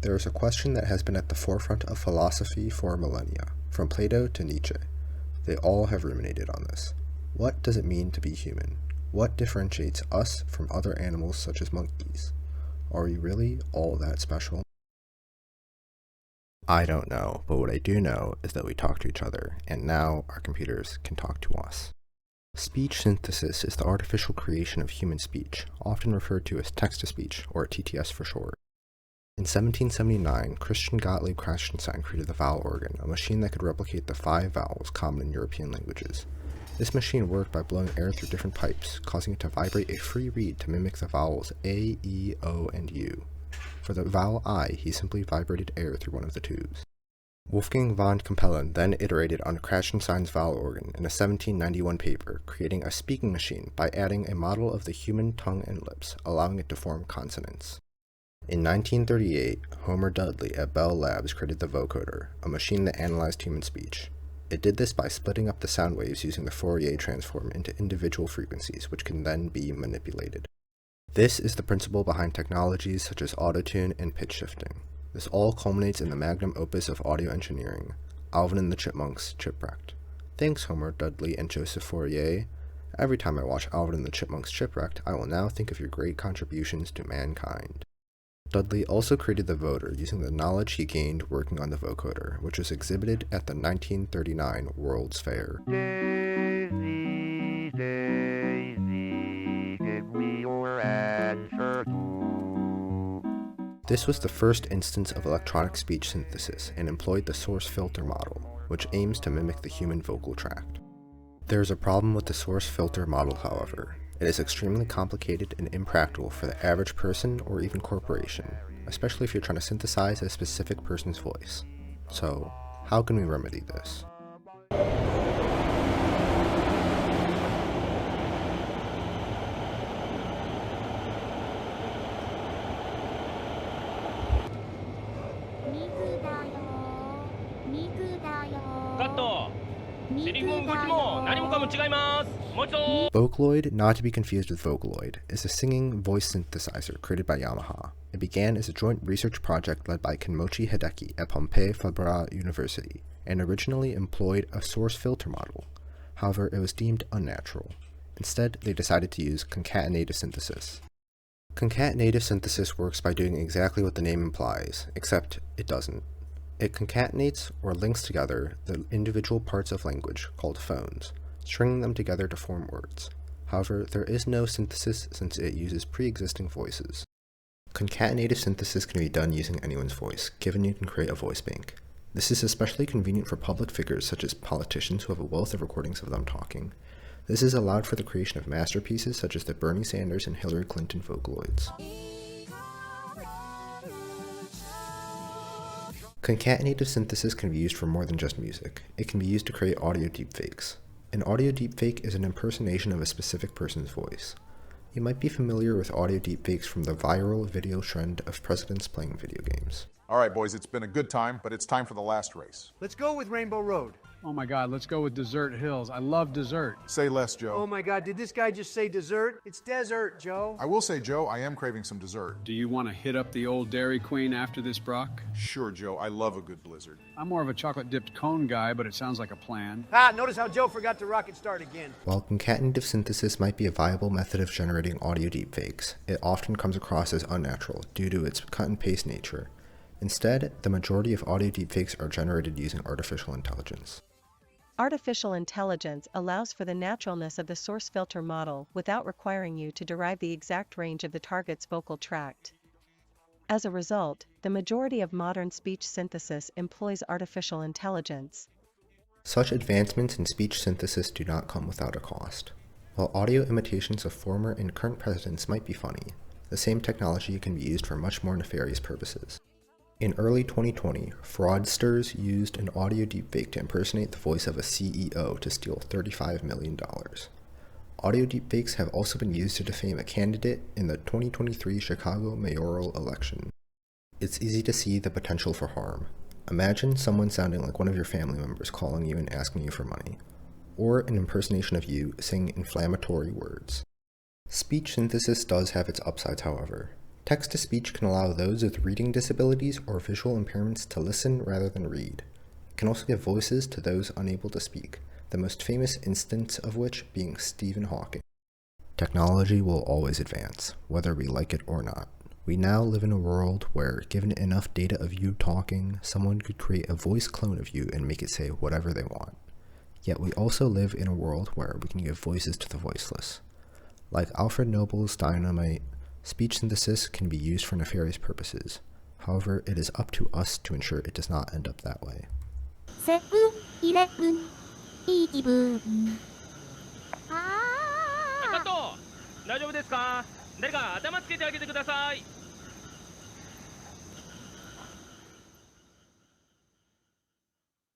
There is a question that has been at the forefront of philosophy for millennia, from Plato to Nietzsche. They all have ruminated on this. What does it mean to be human? What differentiates us from other animals such as monkeys? Are we really all that special? I don't know, but what I do know is that we talk to each other, and now our computers can talk to us. Speech synthesis is the artificial creation of human speech, often referred to as text-to-speech, or TTS for short. In 1779, Christian Gottlieb Krasenstein created the vowel organ, a machine that could replicate the 5 vowels common in European languages. This machine worked by blowing air through different pipes, causing it to vibrate a free reed to mimic the vowels A, E, O, and U. For the vowel I, he simply vibrated air through one of the tubes. Wolfgang von Kempelen then iterated on Krasenstein's vowel organ in a 1791 paper, creating a speaking machine by adding a model of the human tongue and lips, allowing it to form consonants. In 1938, Homer Dudley at Bell Labs created the vocoder, a machine that analyzed human speech. It did this by splitting up the sound waves using the Fourier transform into individual frequencies, which can then be manipulated. This is the principle behind technologies such as autotune and pitch shifting. This all culminates in the magnum opus of audio engineering, Alvin and the Chipmunks' Chipwrecked. Thanks, Homer Dudley and Joseph Fourier. Every time I watch Alvin and the Chipmunks' Chipwrecked, I will now think of your great contributions to mankind. Dudley also created the voder using the knowledge he gained working on the vocoder, which was exhibited at the 1939 World's Fair. Daisy, Daisy, give me your answer too. This was the first instance of electronic speech synthesis and employed the source filter model, which aims to mimic the human vocal tract. There is a problem with the source filter model, however. It is extremely complicated and impractical for the average person or even corporation, especially if you're trying to synthesize a specific person's voice. So, how can we remedy this? Vocaloid, not to be confused with Vocaloid, is a singing voice synthesizer created by Yamaha. It began as a joint research project led by Kenmochi Hideki at Pompei Fabra University, and originally employed a source filter model. However, it was deemed unnatural. Instead, they decided to use concatenative synthesis. Concatenative synthesis works by doing exactly what the name implies, except it doesn't. It concatenates or links together the individual parts of language, called phones, stringing them together to form words. However, there is no synthesis since it uses pre-existing voices. Concatenative synthesis can be done using anyone's voice, given you can create a voice bank. This is especially convenient for public figures such as politicians who have a wealth of recordings of them talking. This has allowed for the creation of masterpieces such as the Bernie Sanders and Hillary Clinton vocaloids. Concatenative synthesis can be used for more than just music. It can be used to create audio deepfakes. An audio deepfake is an impersonation of a specific person's voice. You might be familiar with audio deepfakes from the viral video trend of presidents playing video games. All right, boys, it's been a good time, but it's time for the last race. Let's go with Rainbow Road. Oh my God, let's go with Desert Hills. I love dessert. Say less, Joe. Oh my God, did this guy just say dessert? It's desert, Joe. I will say, Joe, I am craving some dessert. Do you want to hit up the old Dairy Queen after this, Brock? Sure, Joe, I love a good blizzard. I'm more of a chocolate-dipped cone guy, but it sounds like a plan. Notice how Joe forgot to rocket start again. While concatenative synthesis might be a viable method of generating audio deepfakes, it often comes across as unnatural due to its cut-and-paste nature. Instead, the majority of audio deepfakes are generated using artificial intelligence. Artificial intelligence allows for the naturalness of the source filter model without requiring you to derive the exact range of the target's vocal tract. As a result, the majority of modern speech synthesis employs artificial intelligence. Such advancements in speech synthesis do not come without a cost. While audio imitations of former and current presidents might be funny, the same technology can be used for much more nefarious purposes. In early 2020, fraudsters used an audio deepfake to impersonate the voice of a CEO to steal $35 million. Audio deepfakes have also been used to defame a candidate in the 2023 Chicago mayoral election. It's easy to see the potential for harm. Imagine someone sounding like one of your family members calling you and asking you for money, or an impersonation of you saying inflammatory words. Speech synthesis does have its upsides, however. Text-to-speech can allow those with reading disabilities or visual impairments to listen rather than read. It can also give voices to those unable to speak, the most famous instance of which being Stephen Hawking. Technology will always advance, whether we like it or not. We now live in a world where, given enough data of you talking, someone could create a voice clone of you and make it say whatever they want. Yet we also live in a world where we can give voices to the voiceless. Like Alfred Nobel's dynamite, speech synthesis can be used for nefarious purposes. However, it is up to us to ensure it does not end up that way. 7-11いい気分カット大丈夫ですか誰か頭つけてあげてください